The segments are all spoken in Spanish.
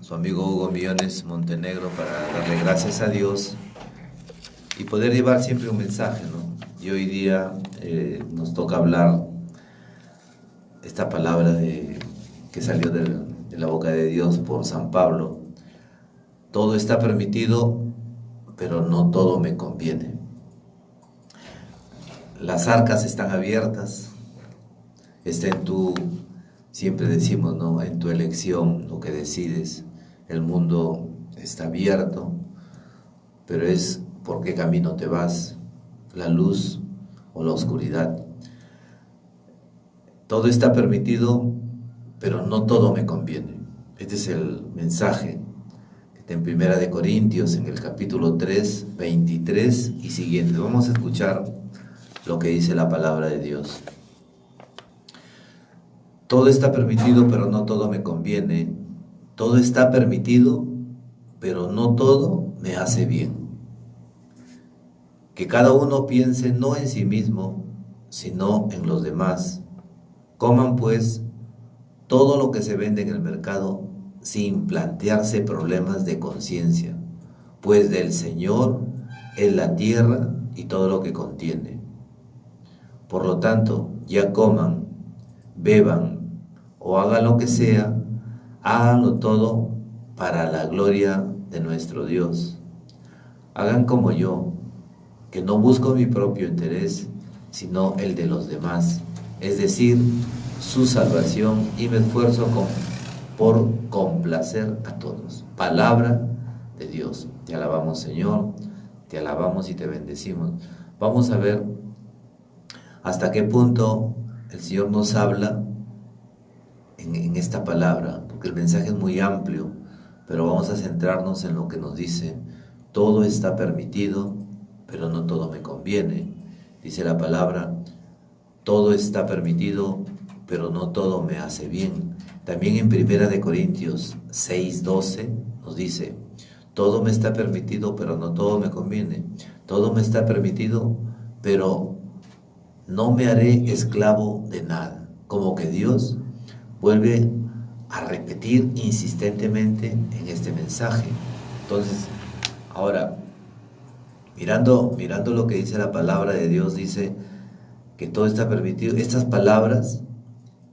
Su amigo Hugo Millones Montenegro, para darle gracias a Dios y poder llevar siempre un mensaje, ¿no? Y hoy día nos toca hablar esta palabra que salió de la boca de Dios por San Pablo. Todo está permitido, pero no todo me conviene. Las arcas están abiertas, está en tu, siempre decimos, ¿no?, en tu elección, lo que decides. El mundo está abierto, pero es por qué camino te vas, la luz o la oscuridad. Todo está permitido, pero no todo me conviene. Este es el mensaje que está en Primera de Corintios, en el capítulo 3, 23 y siguiente. Vamos a escuchar lo que dice la palabra de Dios. Todo está permitido, pero no todo me conviene. Todo está permitido, pero no todo me hace bien. Que cada uno piense no en sí mismo, sino en los demás. Coman pues todo lo que se vende en el mercado sin plantearse problemas de conciencia, pues del Señor es la tierra y todo lo que contiene. Por lo tanto, ya coman, beban o hagan lo que sea, háganlo todo para la gloria de nuestro Dios. Hagan como yo, que no busco mi propio interés, sino el de los demás, es decir, su salvación, y me esfuerzo por complacer a todos. Palabra de Dios. Te alabamos, Señor, te alabamos y te bendecimos. Vamos a ver hasta qué punto el Señor nos habla en esta palabra, porque el mensaje es muy amplio, pero vamos a centrarnos en lo que nos dice. Todo está permitido, pero no todo me conviene. Dice la palabra, todo está permitido, pero no todo me hace bien. También en Primera de Corintios 6:12 nos dice, todo me está permitido, pero no todo me conviene. Todo me está permitido, pero no me haré esclavo de nada. Como que Dios vuelve a repetir insistentemente en este mensaje. Entonces, ahora, mirando lo que dice la palabra de Dios, dice que todo está permitido. Estas palabras,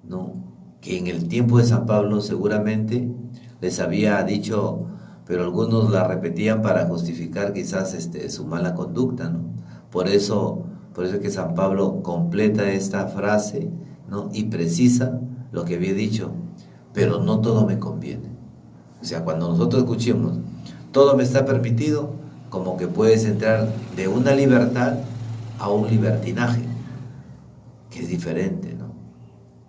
¿no?, que en el tiempo de San Pablo seguramente les había dicho, pero algunos la repetían para justificar quizás su mala conducta, ¿no? Por eso es que San Pablo completa esta frase, ¿no?, y precisa lo que había dicho, pero no todo me conviene. O sea, cuando nosotros escuchemos, todo me está permitido, como que puedes entrar de una libertad a un libertinaje, que es diferente, ¿no?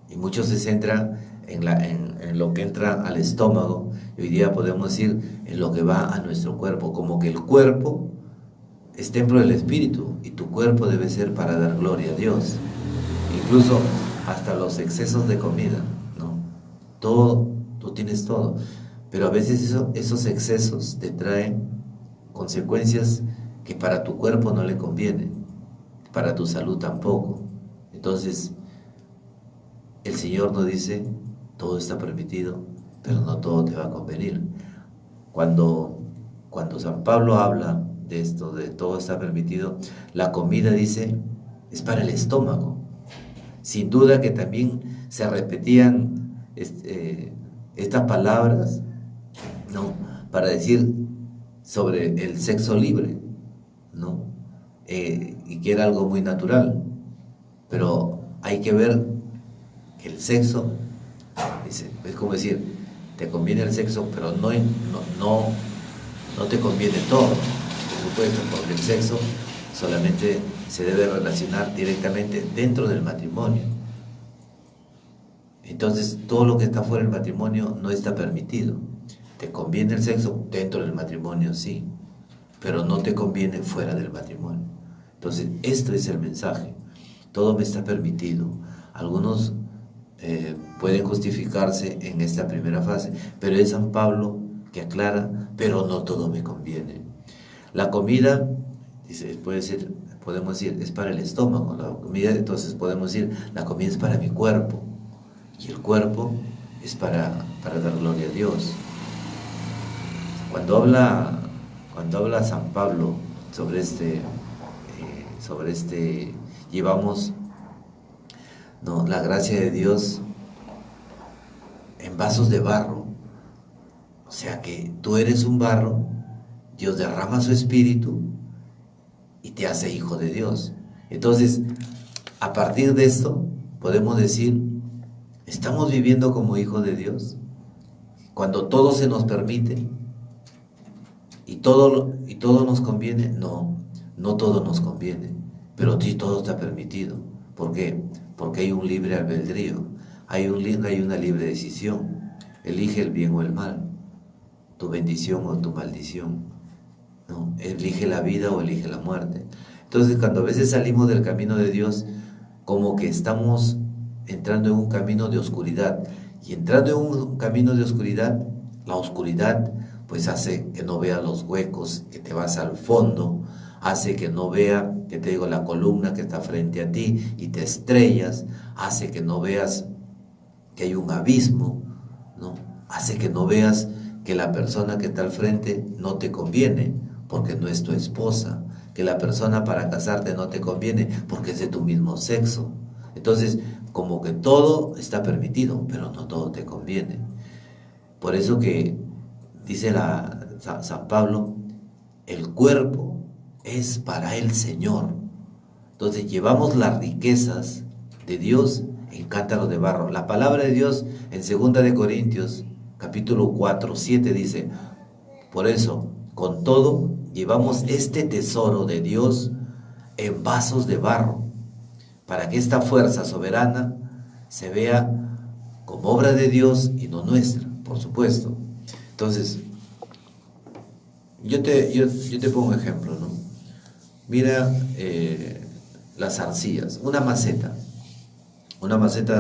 Y muchos se centran en lo que entra al estómago, y hoy día podemos decir en lo que va a nuestro cuerpo, como que el cuerpo es templo del Espíritu, y tu cuerpo debe ser para dar gloria a Dios. Incluso hasta los excesos de comida, ¿no? Todo, tú tienes todo, pero a veces esos excesos te traen consecuencias que para tu cuerpo no le convienen, para tu salud tampoco. Entonces, el Señor nos dice, todo está permitido, pero no todo te va a convenir. Cuando San Pablo habla de esto, de todo está permitido, la comida, dice, es para el estómago. Sin duda que también se repetían estas palabras, ¿no?, para decir sobre el sexo libre, ¿no? Y que era algo muy natural. Pero hay que ver que el sexo, dice, es como decir, te conviene el sexo, pero no te conviene todo, por supuesto, porque el sexo solamente se debe relacionar directamente dentro del matrimonio. Entonces, todo lo que está fuera del matrimonio no está permitido. Te conviene el sexo dentro del matrimonio, sí, pero no te conviene fuera del matrimonio. Entonces, esto es el mensaje. Todo me está permitido. Algunos pueden justificarse en esta primera fase, pero es San Pablo que aclara, pero no todo me conviene. La comida, dice, podemos decir, es para el estómago. La comida, entonces podemos decir, la comida es para mi cuerpo, y el cuerpo es para dar gloria a Dios. Cuando habla, cuando habla San Pablo sobre llevamos, no, la gracia de Dios en vasos de barro. O sea que tú eres un barro, Dios derrama su espíritu y te hace hijo de Dios. Entonces, a partir de esto, podemos decir, ¿estamos viviendo como hijos de Dios? Cuando todo se nos permite y todo nos conviene, no, no todo nos conviene, pero sí todo está permitido. ¿Por qué? Porque hay un libre albedrío, hay una libre decisión. Elige el bien o el mal, tu bendición o tu maldición, ¿no? Elige la vida o elige la muerte. Entonces, cuando a veces salimos del camino de Dios, como que estamos entrando en un camino de oscuridad. Y entrando en un camino de oscuridad, la oscuridad pues hace que no vea los huecos, que te vas al fondo, hace que no vea, que te digo, la columna que está frente a ti y te estrellas, hace que no veas que hay un abismo, ¿no? Hace que no veas que la persona que está al frente no te conviene porque no es tu esposa, que la persona para casarte no te conviene porque es de tu mismo sexo. Entonces, como que todo está permitido, pero no todo te conviene. Por eso que dice San Pablo, el cuerpo es para el Señor. Entonces llevamos las riquezas de Dios en cántaros de barro. La palabra de Dios en 2 de Corintios, capítulo 4, 7 dice, por eso, con todo, llevamos este tesoro de Dios en vasos de barro, para que esta fuerza soberana se vea como obra de Dios y no nuestra, por supuesto. Entonces, yo te pongo un ejemplo, ¿no? Mira las arcillas, una maceta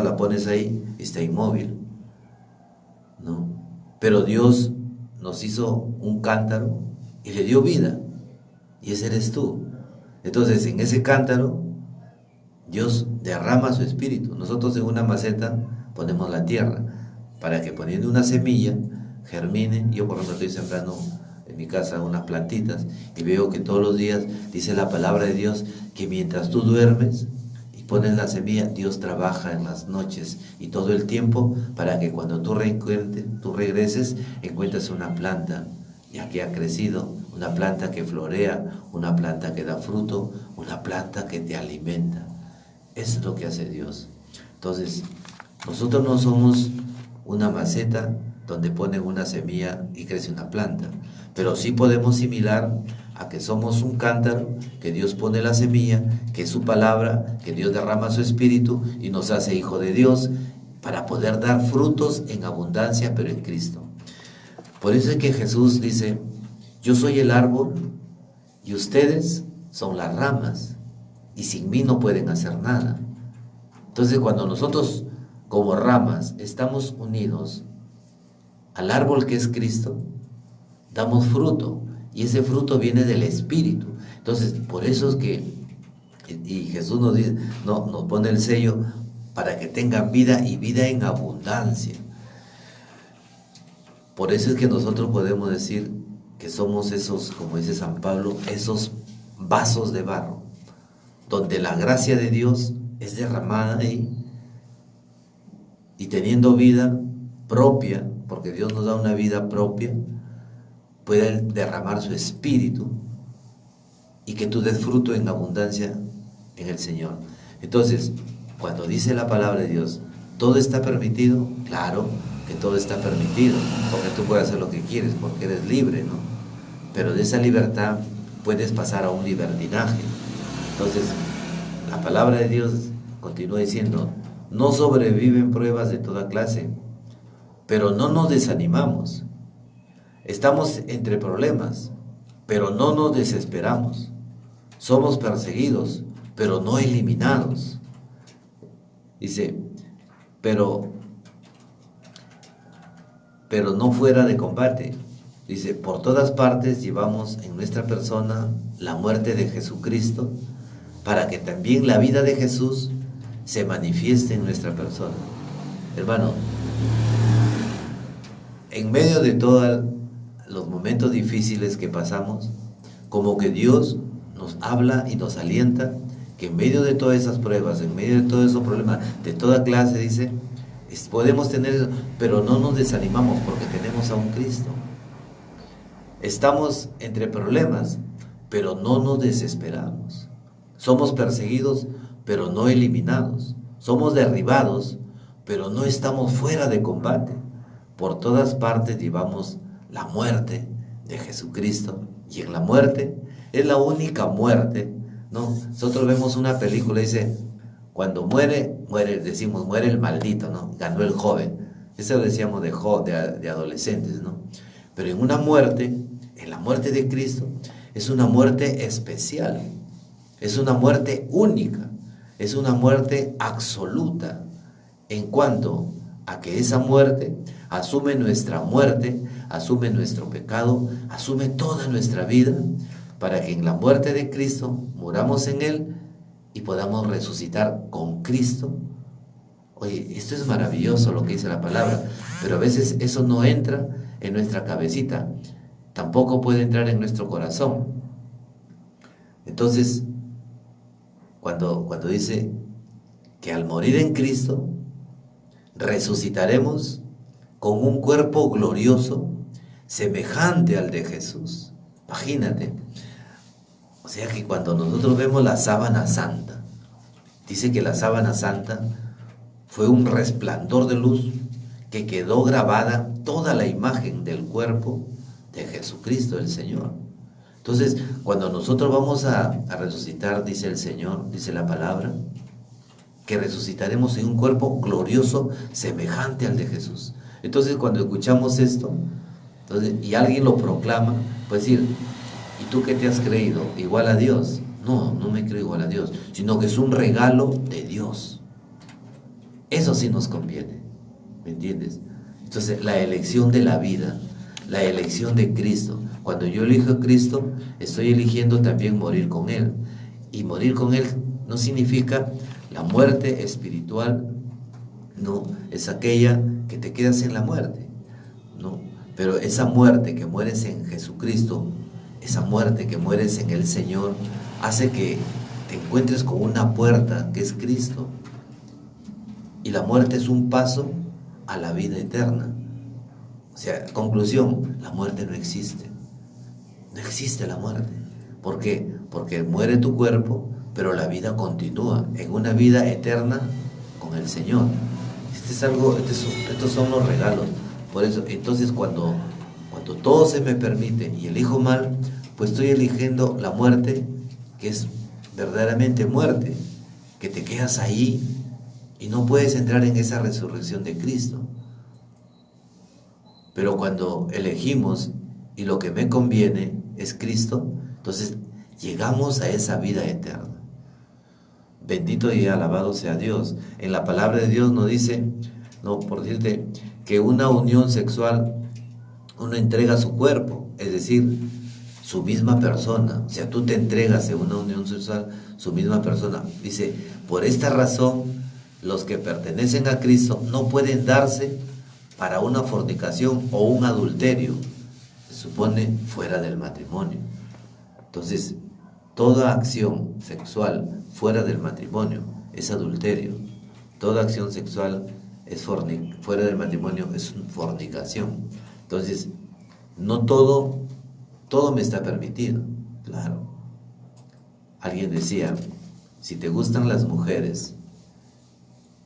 la pones ahí y está inmóvil, ¿no? Pero Dios nos hizo un cántaro y le dio vida, y ese eres tú. Entonces, en ese cántaro, Dios derrama su espíritu. Nosotros en una maceta ponemos la tierra, para que poniendo una semilla, germine. Yo, por ejemplo, estoy sembrando en mi casa unas plantitas, y veo que todos los días dice la palabra de Dios, que mientras tú duermes y pones la semilla, Dios trabaja en las noches y todo el tiempo, para que cuando tú regreses, encuentres una planta ya que ha crecido, una planta que florea, una planta que da fruto, una planta que te alimenta. Eso es lo que hace Dios. Entonces, nosotros no somos una maceta donde ponen una semilla y crece una planta, pero sí podemos similar a que somos un cántaro, que Dios pone la semilla, que es su palabra, que Dios derrama su espíritu y nos hace hijo de Dios para poder dar frutos en abundancia, pero en Cristo. Por eso es que Jesús dice, yo soy el árbol y ustedes son las ramas, y sin mí no pueden hacer nada. Entonces, cuando nosotros como ramas estamos unidos al árbol que es Cristo, damos fruto, y ese fruto viene del Espíritu. Entonces, por eso es que, y Jesús nos dice, nos pone el sello para que tengan vida y vida en abundancia. Por eso es que nosotros podemos decir que somos esos, como dice San Pablo, esos vasos de barro, donde la gracia de Dios es derramada ahí, y teniendo vida propia, porque Dios nos da una vida propia, puede derramar su espíritu y que tú des fruto en abundancia en el Señor. Entonces, cuando dice la palabra de Dios, ¿todo está permitido? Claro que todo está permitido, porque tú puedes hacer lo que quieres, porque eres libre, ¿no? Pero de esa libertad puedes pasar a un libertinaje. Entonces, la palabra de Dios continúa diciendo, no sobreviven pruebas de toda clase, pero no nos desanimamos. Estamos entre problemas, pero no nos desesperamos. Somos perseguidos, pero no eliminados. Dice, pero no fuera de combate. Dice, por todas partes llevamos en nuestra persona la muerte de Jesucristo, para que también la vida de Jesús se manifieste en nuestra persona. Hermano, en medio de todos los momentos difíciles que pasamos, como que Dios nos habla y nos alienta, que en medio de todas esas pruebas, en medio de todos esos problemas, de toda clase, dice, podemos tener eso, pero no nos desanimamos porque tenemos a un Cristo. Estamos entre problemas, pero no nos desesperamos. Somos perseguidos, pero no eliminados. Somos derribados, pero no estamos fuera de combate. Por todas partes llevamos la muerte de Jesucristo. Y en la muerte, es la única muerte, ¿no? Nosotros vemos una película y dice, cuando muere, decimos, muere el maldito, ¿no? Ganó el joven. Eso lo decíamos de adolescentes, ¿no? Pero en una muerte, en la muerte de Cristo, es una muerte especial. Es una muerte única. Es una muerte absoluta. En cuanto a que esa muerte asume nuestra muerte, asume nuestro pecado, asume toda nuestra vida, para que en la muerte de Cristo muramos en Él y podamos resucitar con Cristo. Oye, esto es maravilloso lo que dice la palabra, pero a veces eso no entra en nuestra cabecita, tampoco puede entrar en nuestro corazón. Entonces, cuando dice que al morir en Cristo, resucitaremos con un cuerpo glorioso, semejante al de Jesús. Imagínate. O sea que cuando nosotros vemos la sábana santa, dice que la sábana santa fue un resplandor de luz que quedó grabada toda la imagen del cuerpo de Jesucristo el Señor. Entonces, cuando nosotros vamos a resucitar, dice el Señor, dice la palabra, que resucitaremos en un cuerpo glorioso semejante al de Jesús. Entonces, cuando escuchamos esto, y alguien lo proclama, pues decir, ¿y tú qué te has creído? ¿Igual a Dios? No, no me creo igual a Dios, sino que es un regalo de Dios. Eso sí nos conviene, ¿me entiendes? Entonces, la elección de la vida, la elección de Cristo. Cuando yo elijo a Cristo, estoy eligiendo también morir con Él. Y morir con Él no significa la muerte espiritual, no, es aquella que te quedas en la muerte, no, pero esa muerte que mueres en Jesucristo, esa muerte que mueres en el Señor, hace que te encuentres con una puerta que es Cristo. Y la muerte es un paso a la vida eterna. O sea, conclusión, la muerte no existe. No existe la muerte. ¿Por qué? Porque muere tu cuerpo, pero la vida continúa en una vida eterna con el Señor. Estos son los regalos. Por eso, entonces cuando todo se me permite y elijo mal, pues estoy eligiendo la muerte, que es verdaderamente muerte, que te quedas ahí y no puedes entrar en esa resurrección de Cristo. Pero cuando elegimos y lo que me conviene es Cristo, entonces llegamos a esa vida eterna. Bendito y alabado sea Dios. En la palabra de Dios nos dice, no, por decirte, que una unión sexual, uno entrega su cuerpo, es decir, su misma persona. O sea, tú te entregas en una unión sexual, su misma persona. Dice, por esta razón, los que pertenecen a Cristo no pueden darse para una fornicación o un adulterio, se supone fuera del matrimonio. Entonces, toda acción sexual fuera del matrimonio es adulterio. Toda acción sexual fuera del matrimonio es fornicación. Entonces, no todo me está permitido. Claro. Alguien decía, si te gustan las mujeres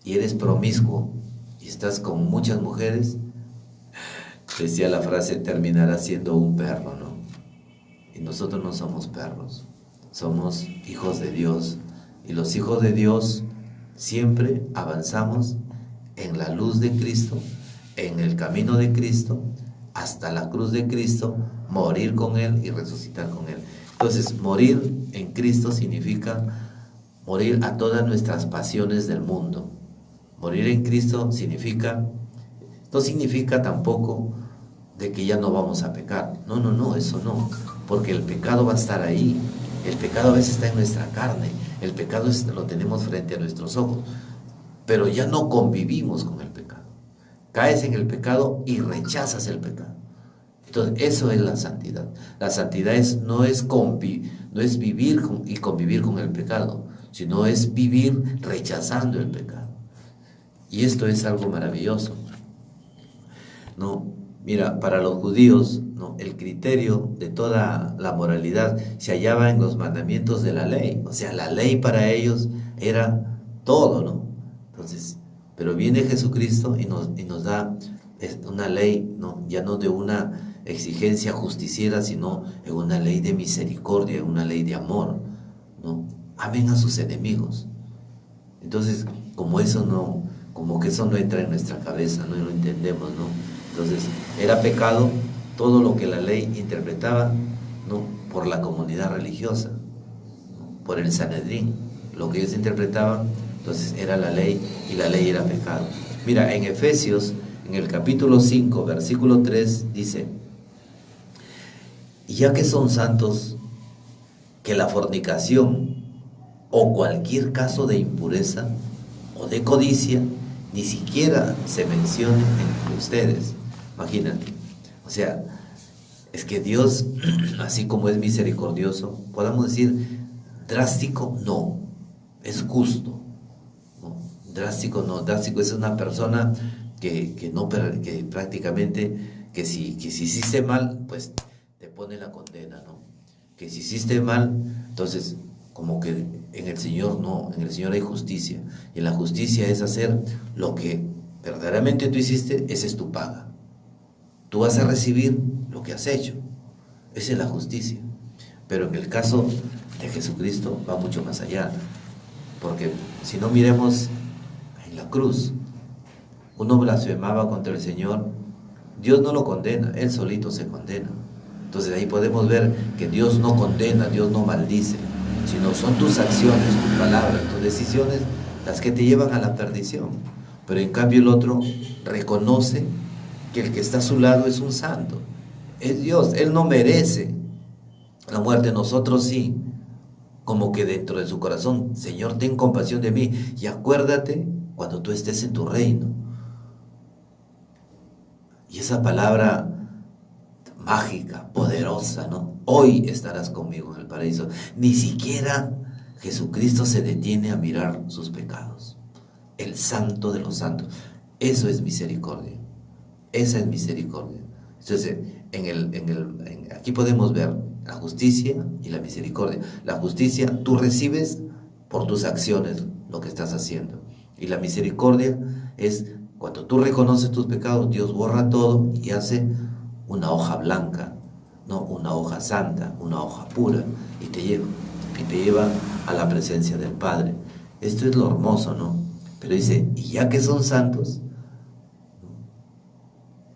y eres promiscuo y estás con muchas mujeres, decía la frase, terminarás siendo un perro, ¿no? Y nosotros no somos perros, somos hijos de Dios. Y los hijos de Dios siempre avanzamos en la luz de Cristo, en el camino de Cristo, hasta la cruz de Cristo, morir con Él y resucitar con Él. Entonces, morir en Cristo significa morir a todas nuestras pasiones del mundo. Morir en Cristo no significa tampoco de que ya no vamos a pecar. No, eso no, porque el pecado va a estar ahí. El pecado a veces está en nuestra carne, el pecado lo tenemos frente a nuestros ojos, pero ya no convivimos con el pecado. Caes en el pecado y rechazas el pecado. Entonces, eso es la santidad. La santidad no es vivir y convivir con el pecado, sino es vivir rechazando el pecado. Y esto es algo maravilloso, ¿no? Mira, para los judíos, ¿no?, el criterio de toda la moralidad se hallaba en los mandamientos de la ley. O sea, la ley para ellos era todo, ¿no? Entonces, pero viene Jesucristo y nos da una ley, ¿no?, ya no de una exigencia justiciera, sino en una ley de misericordia, una ley de amor, ¿no? Amen a sus enemigos. Entonces, como que eso no entra en nuestra cabeza, no lo entendemos, ¿no? Entonces, era pecado todo lo que la ley interpretaba, ¿no?, por la comunidad religiosa, ¿no?, por el Sanedrín. Lo que ellos interpretaban, entonces era la ley, y la ley era pecado. Mira, en Efesios, en el capítulo 5, versículo 3, dice: y ya que son santos, que la fornicación o cualquier caso de impureza o de codicia ni siquiera se mencione entre ustedes. Imagínate, o sea, es que Dios, así como es misericordioso, podamos decir drástico, no, es justo, ¿no? Drástico no, drástico es una persona que prácticamente, que si hiciste mal, pues te pone la condena, ¿no? Que si hiciste mal, entonces, como que en el Señor no, en el Señor hay justicia, y la justicia es hacer lo que verdaderamente tú hiciste, esa es tu paga. Tú vas a recibir lo que has hecho. Esa es la justicia. Pero en el caso de Jesucristo va mucho más allá. Porque si no, miremos en la cruz. Uno blasfemaba contra el Señor, Dios no lo condena, Él solito se condena. Entonces ahí podemos ver que Dios no condena, Dios no maldice, sino son tus acciones, tus palabras, tus decisiones las que te llevan a la perdición. Pero en cambio el otro reconoce que el que está a su lado es un santo, es Dios. Él no merece la muerte, nosotros sí. Como que dentro de su corazón: Señor, ten compasión de mí y acuérdate cuando tú estés en tu reino. Y esa palabra mágica, poderosa, ¿no? Hoy estarás conmigo en el paraíso. Ni siquiera Jesucristo se detiene a mirar sus pecados. El santo de los santos. Eso es misericordia. Esa es misericordia. Entonces, aquí podemos ver la justicia y la misericordia. La justicia tú recibes por tus acciones lo que estás haciendo. Y la misericordia es cuando tú reconoces tus pecados, Dios borra todo y hace una hoja blanca, ¿no?, una hoja santa, una hoja pura, y te lleva a la presencia del Padre. Esto es lo hermoso, ¿no? Pero dice: y ya que son santos,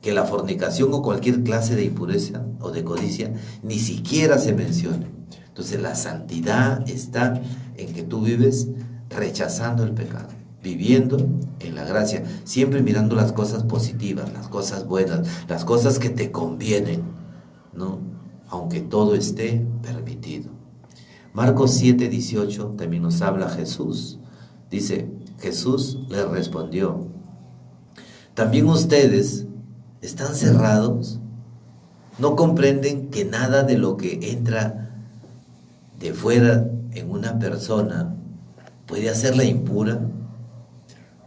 que la fornicación o cualquier clase de impureza o de codicia ni siquiera se mencione. Entonces la santidad está en que tú vives rechazando el pecado, viviendo en la gracia, siempre mirando las cosas positivas, las cosas buenas, las cosas que te convienen, ¿no?, aunque todo esté permitido. Marcos 7:18 también nos habla Jesús. Dice: Jesús le respondió: ¿también ustedes están cerrados? ¿No comprenden que nada de lo que entra de fuera en una persona puede hacerla impura?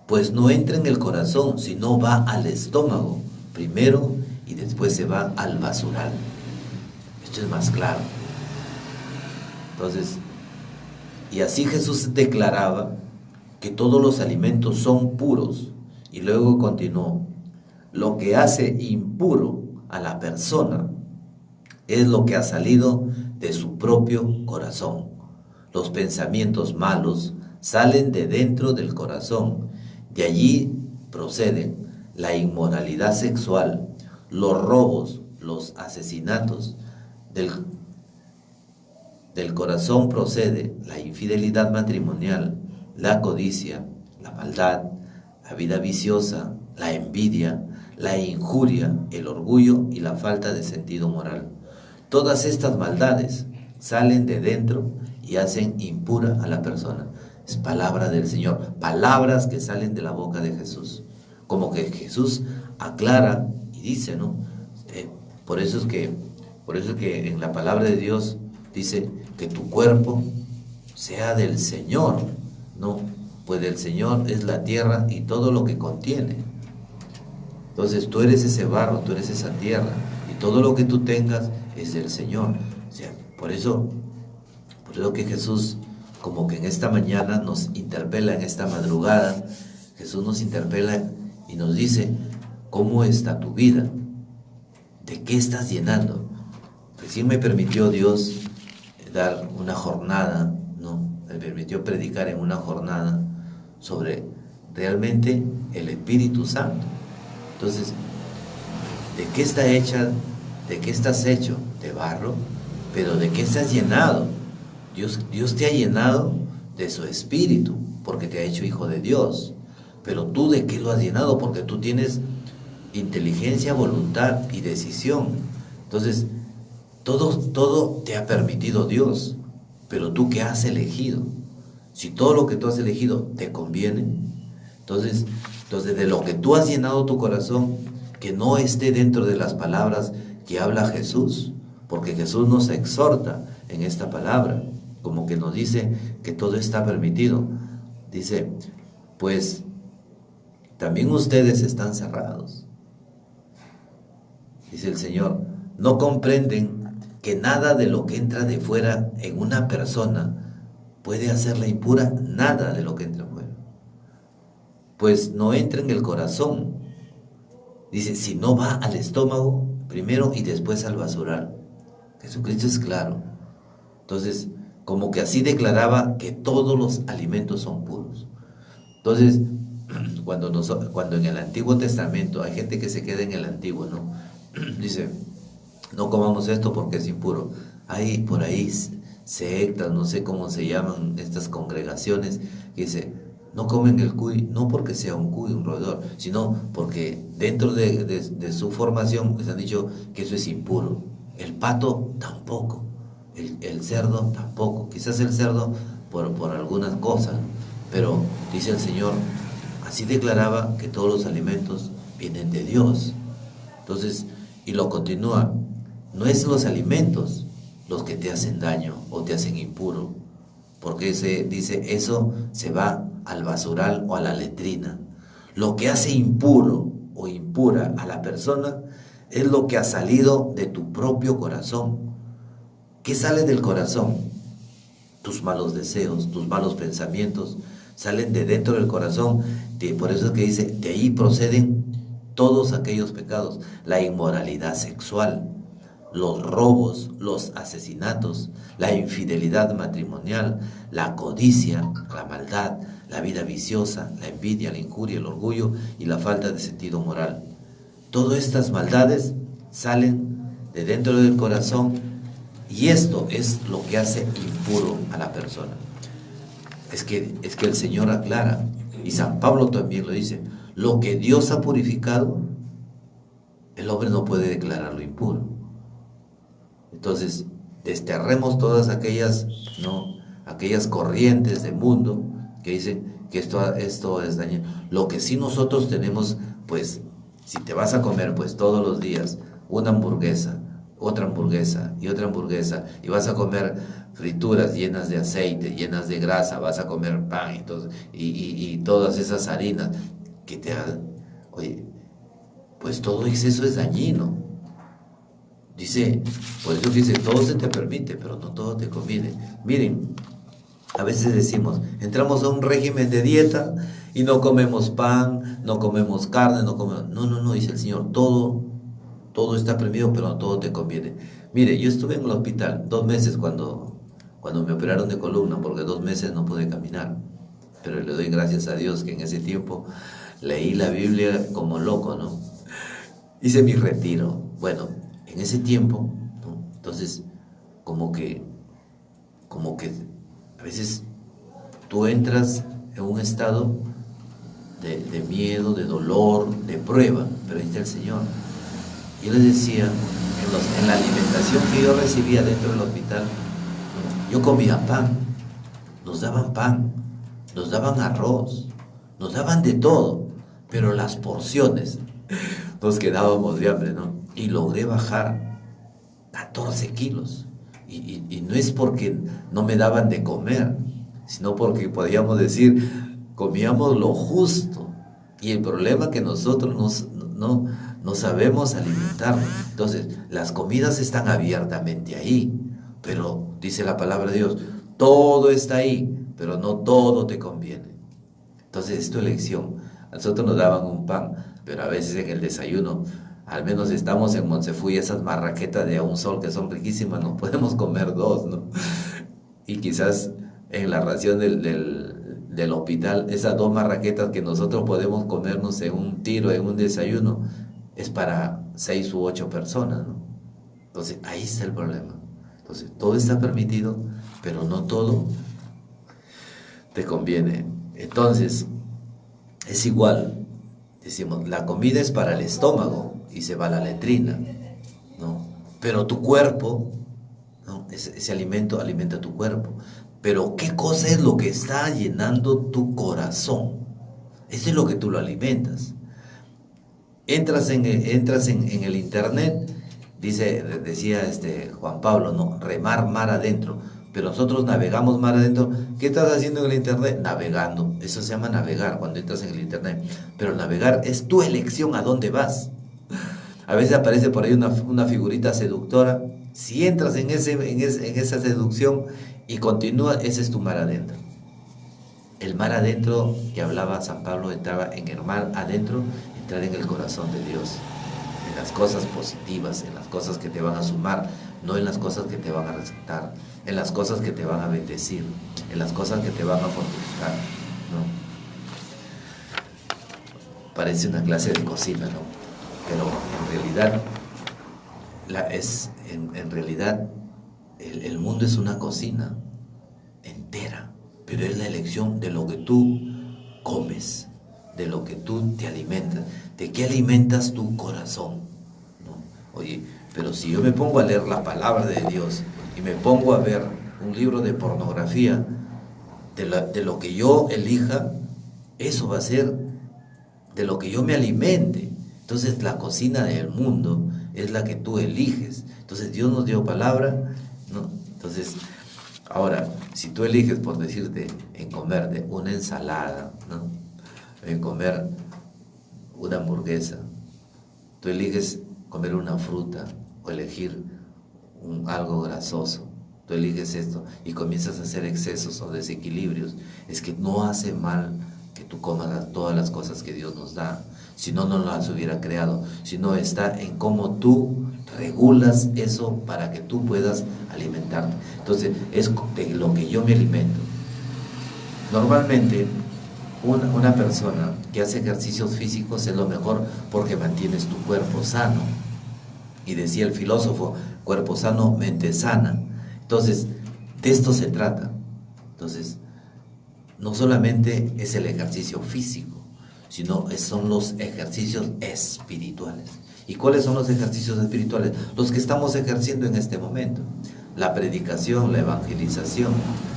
Pues no entra en el corazón, sino va al estómago primero y después se va al basural. Esto es más claro. Entonces, y así Jesús declaraba que todos los alimentos son puros, y luego continuó: lo que hace impuro a la persona es lo que ha salido de su propio corazón. Los pensamientos malos salen de dentro del corazón. De allí proceden la inmoralidad sexual, los robos, los asesinatos. Del corazón procede la infidelidad matrimonial, la codicia, la maldad, la vida viciosa, la envidia, la injuria, el orgullo y la falta de sentido moral. Todas estas maldades salen de dentro y hacen impura a la persona. Es palabra del Señor, palabras que salen de la boca de Jesús. Como que Jesús aclara y dice, ¿no?, Por eso es que, en la palabra de Dios dice que tu cuerpo sea del Señor, ¿no? Pues del Señor es la tierra y todo lo que contiene. Entonces tú eres ese barro, tú eres esa tierra, y todo lo que tú tengas es del Señor. O sea, por eso que Jesús, como que en esta mañana nos interpela, en esta madrugada, Jesús nos interpela y nos dice, ¿cómo está tu vida? ¿De qué estás llenando? Recién me permitió Dios dar una jornada, ¿no? Me permitió predicar en una jornada sobre realmente el Espíritu Santo. Entonces, ¿de qué está hecha? ¿De qué estás hecho? De barro, pero ¿de qué estás llenado? Dios te ha llenado de su Espíritu, porque te ha hecho hijo de Dios. Pero tú, ¿de qué lo has llenado? Porque tú tienes inteligencia, voluntad y decisión. Entonces, todo te ha permitido Dios, pero tú, ¿qué has elegido? Si todo lo que tú has elegido te conviene, entonces de lo que tú has llenado tu corazón, que no esté dentro de las palabras que habla Jesús, porque Jesús nos exhorta en esta palabra, como que nos dice que todo está permitido. Dice, pues también ustedes están cerrados. Dice el Señor, no comprenden que nada de lo que entra de fuera en una persona puede hacerla impura, nada de lo que entra afuera. Pues no entra en el corazón. Dice, si no va al estómago primero y después al basural. Jesucristo es claro. Entonces, como que así declaraba que todos los alimentos son puros. Entonces, cuando en el Antiguo Testamento hay gente que se queda en el Antiguo, ¿no? Dice, no comamos esto porque es impuro. Hay por ahí sectas, no sé cómo se llaman estas congregaciones, que dice, no comen el cuy, no porque sea un cuy, un roedor, sino porque dentro de su formación les han dicho que eso es impuro. El pato tampoco, el cerdo tampoco, quizás el cerdo por algunas cosas, pero dice el Señor, así declaraba que todos los alimentos vienen de Dios. Entonces, y lo continúa, no es los alimentos los que te hacen daño o te hacen impuro, porque dice, eso se va al basural o a la letrina. Lo que hace impuro o impura a la persona es lo que ha salido de tu propio corazón. ¿Qué sale del corazón? Tus malos deseos, tus malos pensamientos, salen de dentro del corazón. Por eso es que dice, de ahí proceden todos aquellos pecados, la inmoralidad sexual, los robos, los asesinatos, la infidelidad matrimonial, la codicia, la maldad, la vida viciosa, la envidia, la injuria, el orgullo y la falta de sentido moral. Todas estas maldades salen de dentro del corazón y esto es lo que hace impuro a la persona. Es que el Señor aclara, y San Pablo también lo dice, lo que Dios ha purificado, el hombre no puede declararlo impuro. Entonces, desterremos todas aquellas corrientes del mundo que dicen que esto es dañino. Lo que sí nosotros tenemos, pues, si te vas a comer, pues, todos los días, una hamburguesa, otra hamburguesa y otra hamburguesa, y vas a comer frituras llenas de aceite, llenas de grasa, vas a comer pan y todas esas harinas que te dan, oye, pues todo exceso es dañino. Dice, por eso dice, todo se te permite, pero no todo te conviene. Miren, a veces decimos, entramos a un régimen de dieta y no comemos pan, no comemos carne, no comemos... No, dice el Señor, todo está permitido, pero no todo te conviene. Mire, yo estuve en el hospital 2 meses cuando me operaron de columna, porque 2 meses no pude caminar. Pero le doy gracias a Dios que en ese tiempo leí la Biblia como loco, ¿no? Hice mi retiro. Bueno, en ese tiempo, ¿no? Entonces, como que a veces tú entras en un estado de miedo, de dolor, de prueba, pero ahí está el Señor. Yo les decía, en la alimentación que yo recibía dentro del hospital, yo comía pan, nos daban arroz, nos daban de todo, pero las porciones nos quedábamos de hambre, ¿no? y logré bajar 14 kilos. Y no es porque no me daban de comer, sino porque podíamos decir, comíamos lo justo. Y el problema es que nosotros no sabemos alimentarnos. Entonces, las comidas están abiertamente ahí, pero dice la palabra de Dios, todo está ahí, pero no todo te conviene. Entonces, es tu elección. A nosotros nos daban un pan, pero a veces en el desayuno, al menos estamos en Monsefuy, esas marraquetas de a un sol que son riquísimas, nos podemos comer dos, ¿no? Y quizás en la ración del hospital, esas dos marraquetas que nosotros podemos comernos en un tiro, en un desayuno, es para 6 u 8 personas, ¿no? Entonces, ahí está el problema. Entonces, todo está permitido, pero no todo te conviene. Entonces, es igual. Decimos, la comida es para el estómago y se va a la letrina, ¿no? Pero tu cuerpo, ¿no? Ese alimento alimenta tu cuerpo. Pero ¿qué cosa es lo que está llenando tu corazón? Eso es lo que tú lo alimentas. Entras en el internet, decía Juan Pablo, ¿no? Remar mar adentro. Pero nosotros navegamos mar adentro. ¿Qué estás haciendo en el internet? Navegando. Eso se llama navegar cuando entras en el internet. Pero navegar es tu elección a dónde vas. A veces aparece por ahí una figurita seductora. Si entras en esa seducción y continúas, ese es tu mar adentro. El mar adentro que hablaba San Pablo entraba en el mar adentro, entrar en el corazón de Dios. En las cosas positivas, en las cosas que te van a sumar, no en las cosas que te van a restar, en las cosas que te van a bendecir, en las cosas que te van a fortificar, ¿no? Parece una clase de cocina, ¿no? Pero en realidad el mundo es una cocina entera, pero es la elección de lo que tú comes, de lo que tú te alimentas, de qué alimentas tu corazón, ¿no? Oye, pero si yo me pongo a leer la palabra de Dios y me pongo a ver un libro de pornografía, de lo que yo elija, eso va a ser de lo que yo me alimente. Entonces la cocina del mundo es la que tú eliges. Entonces Dios nos dio palabra, ¿no? Entonces, ahora, si tú eliges, por decirte, en comerte una ensalada, ¿no? En comer una hamburguesa, tú eliges comer una fruta o elegir algo grasoso, tú eliges esto y comienzas a hacer excesos o desequilibrios, es que no hace mal que tú comas todas las cosas que Dios nos da, si no, no las hubiera creado, sino está en cómo tú regulas eso para que tú puedas alimentarte. Entonces, es de lo que yo me alimento. Normalmente, una persona que hace ejercicios físicos es lo mejor porque mantienes tu cuerpo sano. Y decía el filósofo, cuerpo sano, mente sana. Entonces, de esto se trata. Entonces, no solamente es el ejercicio físico, sino son los ejercicios espirituales. ¿Y cuáles son los ejercicios espirituales? Los que estamos ejerciendo en este momento. La predicación, la evangelización,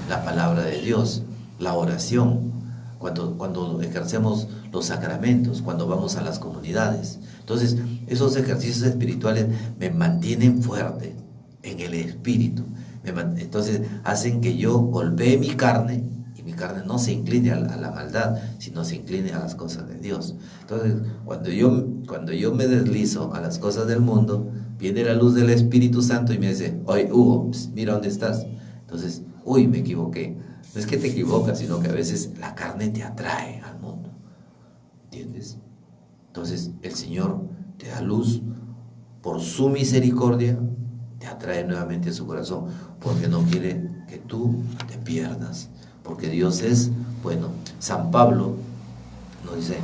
la palabra de Dios, la oración, cuando ejercemos los sacramentos, cuando vamos a las comunidades. Entonces, esos ejercicios espirituales me mantienen fuerte en el espíritu. Entonces, hacen que yo golpee mi carne, y mi carne no se incline a la maldad, sino se incline a las cosas de Dios. Entonces, cuando yo me deslizo a las cosas del mundo, viene la luz del Espíritu Santo y me dice, oye, Hugo, mira dónde estás. Entonces, me equivoqué. No es que te equivocas, sino que a veces la carne te atrae al mundo. ¿Entiendes? Entonces, el Señor te da luz por su misericordia, te atrae nuevamente a su corazón, porque no quiere que tú te pierdas, porque Dios es bueno. San Pablo nos dice,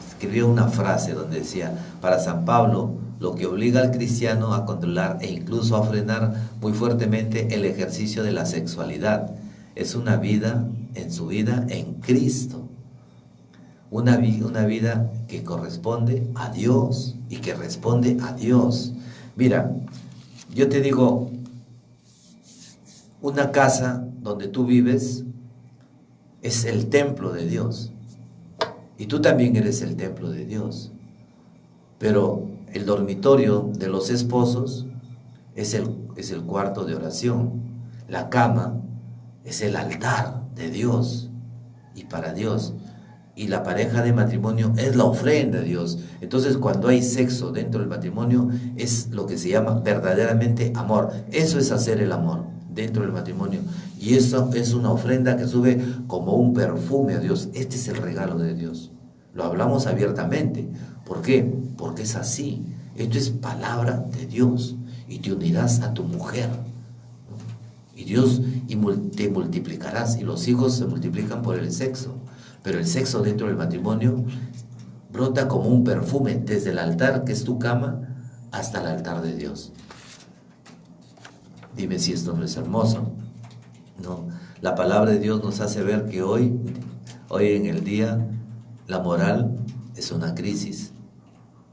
escribió una frase donde decía, para San Pablo, lo que obliga al cristiano a controlar e incluso a frenar muy fuertemente el ejercicio de la sexualidad es una vida en su vida en Cristo. Una vida que corresponde a Dios y que responde a Dios. Mira, yo te digo, una casa donde tú vives es el templo de Dios. Y tú también eres el templo de Dios. Pero el dormitorio de los esposos es el cuarto de oración. La cama es el altar de Dios y para Dios. Y la pareja de matrimonio es la ofrenda de Dios. Entonces, cuando hay sexo dentro del matrimonio, es lo que se llama verdaderamente amor. Eso es hacer el amor dentro del matrimonio. Y eso es una ofrenda que sube como un perfume a Dios. Este es el regalo de Dios. Lo hablamos abiertamente. ¿Por qué? Porque es así. Esto es palabra de Dios. Y te unirás a tu mujer. Y Dios te multiplicarás. Y los hijos se multiplican por el sexo. Pero el sexo dentro del matrimonio brota como un perfume desde el altar, que es tu cama, hasta el altar de Dios. Dime si esto no es hermoso. No, la palabra de Dios nos hace ver que hoy en el día, la moral es una crisis.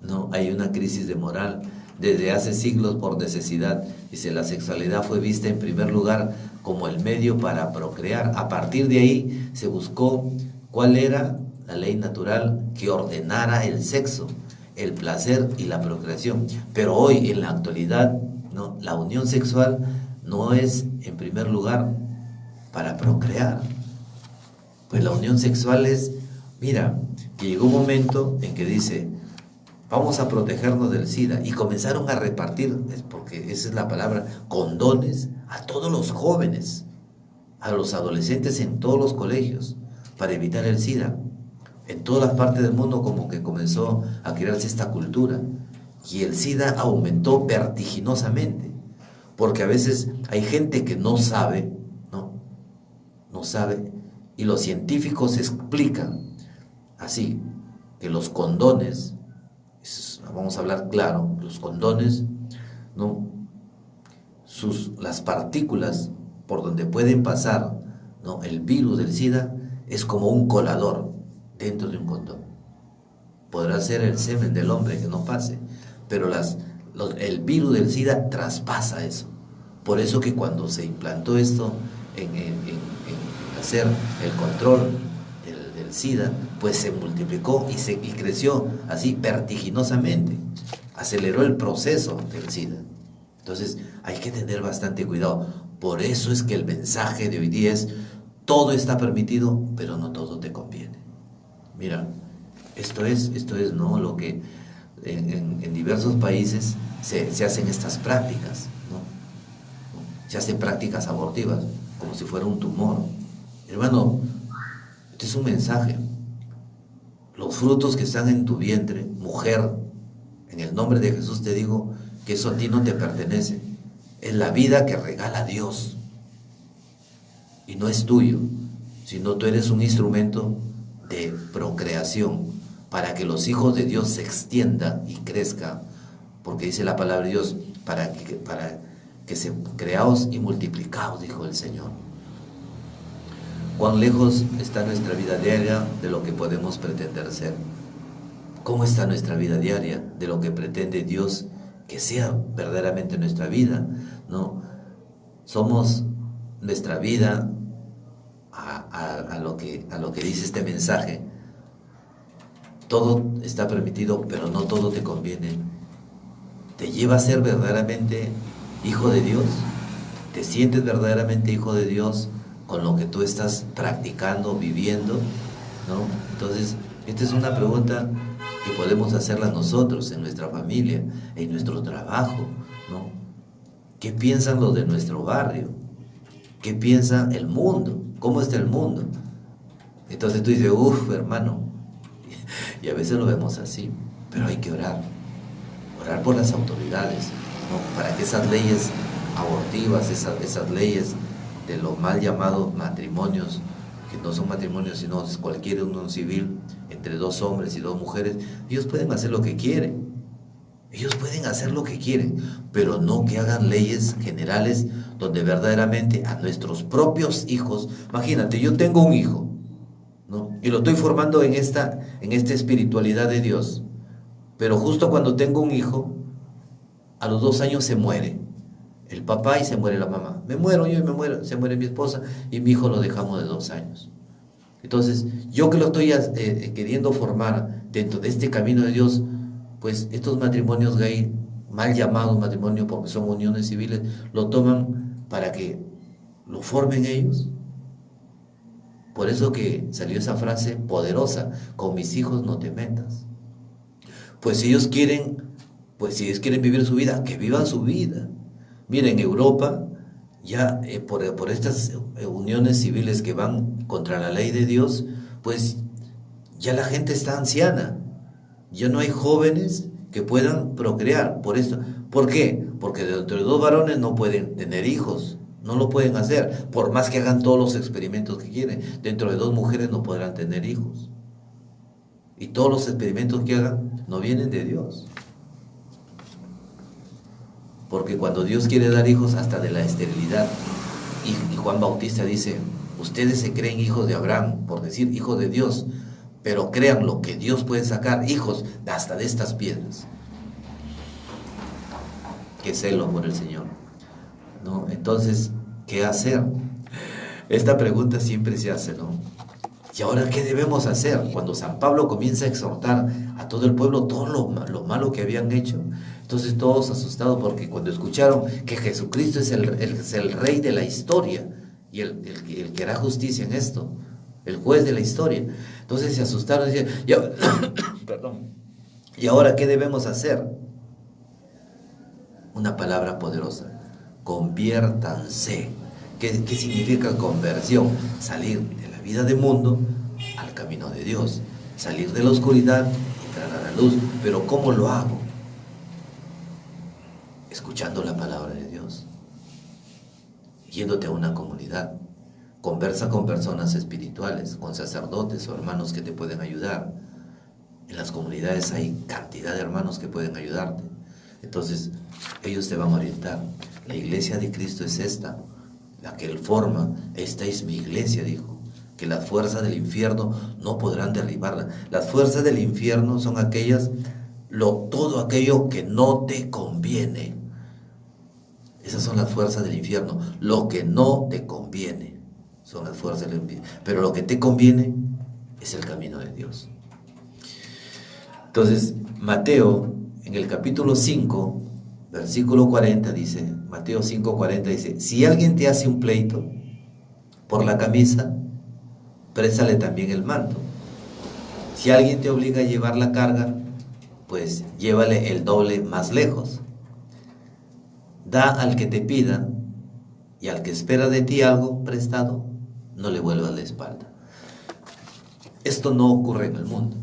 No, hay una crisis de moral. Desde hace siglos por necesidad. Dice, la sexualidad fue vista en primer lugar como el medio para procrear. A partir de ahí se buscó cuál era la ley natural que ordenara el sexo, el placer y la procreación. Pero hoy, en la actualidad, ¿no?, la unión sexual no es en primer lugar para procrear. Pues la unión sexual es, mira, que llegó un momento en que dice, vamos a protegernos del SIDA, y comenzaron a repartir, porque esa es la palabra, condones a todos los jóvenes, a los adolescentes en todos los colegios, para evitar el SIDA. En todas las partes del mundo como que comenzó a crearse esta cultura, y el SIDA aumentó vertiginosamente, porque a veces hay gente que no sabe, no sabe, y los científicos explican así, que los condones, vamos a hablar claro, los condones, ¿no?, las partículas por donde pueden pasar, ¿no?, el virus del SIDA, es como un colador dentro de un condón. Podrá ser el semen del hombre que no pase, pero el virus del SIDA traspasa eso. Por eso que cuando se implantó esto en hacer el control del SIDA, pues se multiplicó y creció así vertiginosamente. Aceleró el proceso del SIDA. Entonces hay que tener bastante cuidado. Por eso es que el mensaje de hoy día es: todo está permitido, pero no todo te conviene. Mira, esto es ¿no?, lo que en diversos países se hacen estas prácticas, ¿no? Se hacen prácticas abortivas, como si fuera un tumor. Hermano, este es un mensaje. Los frutos que están en tu vientre, mujer, en el nombre de Jesús te digo que eso a ti no te pertenece. Es la vida que regala Dios. Y no es tuyo, sino tú eres un instrumento de procreación para que los hijos de Dios se extiendan y crezcan, porque dice la palabra de Dios, para que se creaos y multiplicaos, dijo el Señor. ¿Cuán lejos está nuestra vida diaria de lo que podemos pretender ser? ¿Cómo está nuestra vida diaria de lo que pretende Dios que sea verdaderamente nuestra vida? ¿No? Somos nuestra vida a lo que dice este mensaje. Todo está permitido, pero no todo te conviene. ¿Te lleva a ser verdaderamente hijo de Dios? ¿Te sientes verdaderamente hijo de Dios con lo que tú estás practicando, viviendo? ¿No? Entonces, esta es una pregunta que podemos hacerla nosotros, en nuestra familia, en nuestro trabajo, ¿no? ¿Qué piensan los de nuestro barrio? ¿Qué piensa el mundo? ¿Cómo está el mundo? Entonces tú dices, hermano, y a veces lo vemos así, pero hay que orar por las autoridades, ¿no?, para que esas leyes abortivas, esas leyes de los mal llamados matrimonios, que no son matrimonios sino cualquier unión civil entre dos hombres y dos mujeres, ellos pueden hacer lo que quieren. Ellos pueden hacer lo que quieren, pero no que hagan leyes generales donde verdaderamente a nuestros propios hijos, imagínate, yo tengo un hijo, ¿no?, y lo estoy formando en esta espiritualidad de Dios, pero justo cuando tengo un hijo, a los 2 años se muere el papá y se muere la mamá. Me muero yo y se muere mi esposa y mi hijo lo dejamos de 2 años. Entonces, yo que lo estoy queriendo formar dentro de este camino de Dios, pues estos matrimonios gay, mal llamados matrimonios porque son uniones civiles, lo toman para que lo formen ellos. Por eso que salió esa frase poderosa: con mis hijos no te metas. Pues si ellos quieren, pues si ellos quieren vivir su vida, que vivan su vida. Miren, en Europa, ya por estas uniones civiles que van contra la ley de Dios, pues ya la gente está anciana. Ya no hay jóvenes que puedan procrear. Por esto, ¿por qué? Porque entre dos varones no pueden tener hijos. No lo pueden hacer, por más que hagan todos los experimentos que quieren. Dentro de dos mujeres no podrán tener hijos. Y todos los experimentos que hagan no vienen de Dios. Porque cuando Dios quiere dar hijos, hasta de la esterilidad. Y Juan Bautista dice: ustedes se creen hijos de Abraham, por decir hijos de Dios, pero créanlo, que Dios puede sacar hijos hasta de estas piedras. Qué celo por el Señor, ¿no? Entonces, ¿qué hacer? Esta pregunta siempre se hace, ¿no? ¿Y ahora qué debemos hacer? Cuando San Pablo comienza a exhortar a todo el pueblo todo lo malo que habían hecho, entonces todos asustados, porque cuando escucharon que Jesucristo es el rey de la historia y el que hará justicia en esto, el juez de la historia, entonces se asustaron y decían: perdón, ¿y ahora qué debemos hacer? Una palabra poderosa: conviértanse. ¿Qué significa conversión? Salir de la vida de mundo al camino de Dios, salir de la oscuridad y entrar a la luz. Pero ¿cómo lo hago? Escuchando la palabra de Dios, yéndote a una comunidad. Conversa con personas espirituales, con sacerdotes o hermanos que te pueden ayudar. En las comunidades hay cantidad de hermanos que pueden ayudarte. Entonces, ellos te van a orientar. La iglesia de Cristo es esta, la que Él forma. Esta es mi iglesia, dijo, que las fuerzas del infierno no podrán derribarla. Las fuerzas del infierno son aquellas, todo aquello que no te conviene. Esas son las fuerzas del infierno. Lo que no te conviene son las fuerzas del infierno. Pero lo que te conviene es el camino de Dios. Entonces, Mateo, en el capítulo 5, versículo 40 dice, Mateo 5:40 dice: si alguien te hace un pleito por la camisa, préstale también el manto. Si alguien te obliga a llevar la carga, pues llévale el doble más lejos. Da al que te pida, y al que espera de ti algo prestado, no le vuelvas la espalda. Esto no ocurre en el mundo.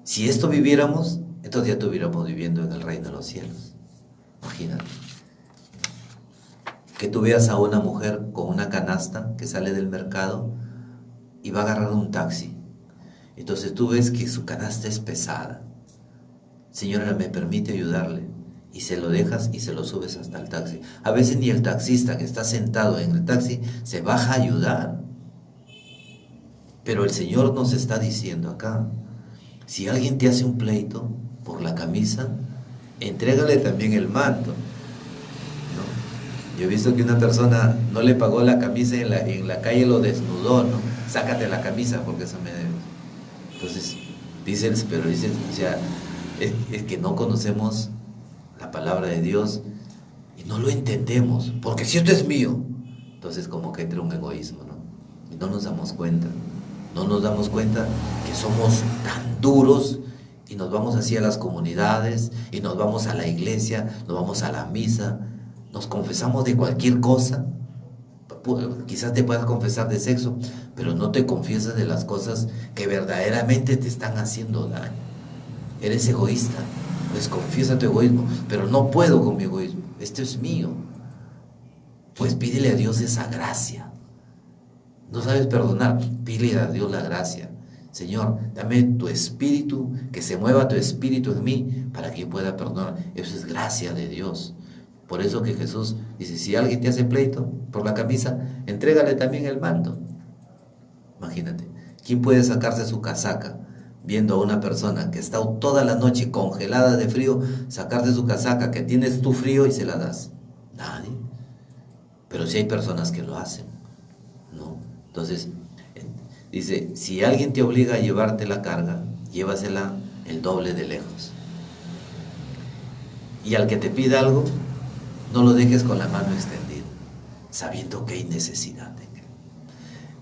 Si esto viviéramos, entonces ya estuviéramos viviendo en el reino de los cielos. Imagínate que tú veas a una mujer con una canasta que sale del mercado y va a agarrar un taxi. Entonces tú ves que su canasta es pesada. Señora, ¿me permite ayudarle? Y se lo dejas y se lo subes hasta el taxi. A veces ni el taxista que está sentado en el taxi se baja a ayudar. Pero el Señor nos está diciendo acá: si alguien te hace un pleito por la camisa, entrégale también el manto, ¿no? Yo he visto que una persona no le pagó la camisa en la calle, lo desnudó, ¿no? Sácate la camisa porque eso me debe. Entonces, dicen, o sea, es que no conocemos la palabra de Dios y no lo entendemos, porque si esto es mío, entonces como que entra un egoísmo, ¿no? Y no nos damos cuenta. No nos damos cuenta que somos tan duros y nos vamos así a las comunidades y nos vamos a la iglesia, nos vamos a la misa, nos confesamos de cualquier cosa. Quizás te puedas confesar de sexo, pero no te confiesas de las cosas que verdaderamente te están haciendo daño. Eres egoísta, pues confiesa tu egoísmo, pero no puedo con mi egoísmo, esto es mío. Pues pídele a Dios esa gracia. No sabes perdonar, pídele a Dios la gracia. Señor, dame tu espíritu, que se mueva tu espíritu en mí para que yo pueda perdonar. Eso es gracia de Dios. Por eso que Jesús dice: si alguien te hace pleito por la camisa, entrégale también el manto. Imagínate, ¿quién puede sacarse su casaca viendo a una persona que está toda la noche congelada de frío, sacarse su casaca, que tienes tu frío, y se la das? Nadie. Pero sí hay personas que lo hacen, ¿no? Entonces, dice: si alguien te obliga a llevarte la carga, llévasela el doble de lejos. Y al que te pida algo, no lo dejes con la mano extendida, sabiendo que hay necesidad en él.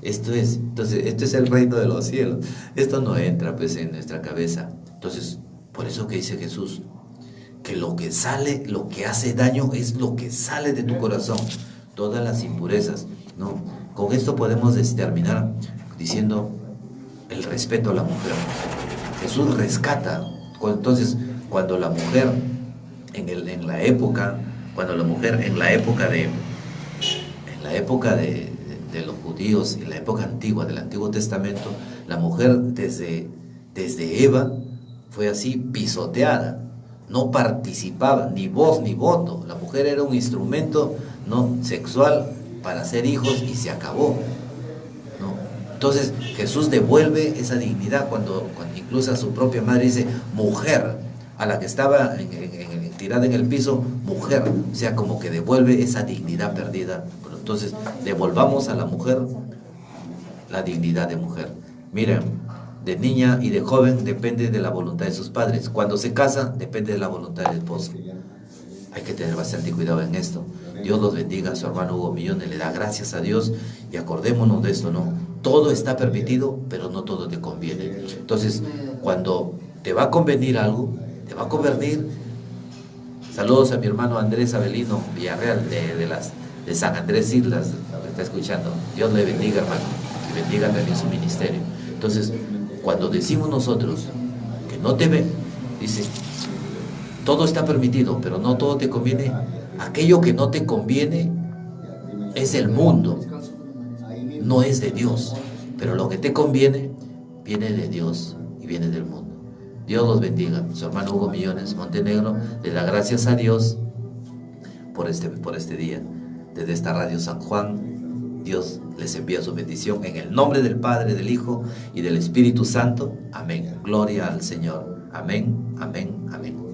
Entonces, esto es el reino de los cielos. Esto no entra pues en nuestra cabeza. Entonces, por eso que dice Jesús, que lo que sale, lo que hace daño es lo que sale de tu corazón, todas las impurezas, ¿no? Con esto podemos terminar diciendo el respeto a la mujer. Jesús rescata. Entonces, cuando la mujer en la época de los judíos, en la época antigua, del Antiguo Testamento, la mujer desde Eva fue así pisoteada. No participaba, ni voz ni voto. La mujer era un instrumento, ¿no?, sexual para hacer hijos y se acabó, ¿no? Entonces Jesús devuelve esa dignidad cuando incluso a su propia madre dice mujer, a la que estaba tirada en el piso, mujer. O sea, como que devuelve esa dignidad perdida. Bueno, entonces devolvamos a la mujer la dignidad de mujer. Miren, de niña y de joven depende de la voluntad de sus padres. Cuando se casan, depende de la voluntad del esposo. Hay que tener bastante cuidado en esto. Dios los bendiga. Su hermano Hugo Millones le da gracias a Dios, y acordémonos de esto, ¿no? Todo está permitido, pero no todo te conviene. Entonces, cuando te va a convenir algo, te va a convenir. Saludos a mi hermano Andrés Avelino Villarreal de San Andrés Islas, que está escuchando. Dios le bendiga, hermano, y bendiga también su ministerio. Entonces, cuando decimos nosotros que no te ve, dice, todo está permitido, pero no todo te conviene. Aquello que no te conviene es el mundo, no es de Dios. Pero lo que te conviene viene de Dios y viene del mundo. Dios los bendiga. Su hermano Hugo Millones Montenegro le da gracias a Dios por este día. Desde esta radio San Juan, Dios les envía su bendición en el nombre del Padre, del Hijo y del Espíritu Santo. Amén. Gloria al Señor. Amén, amén, amén.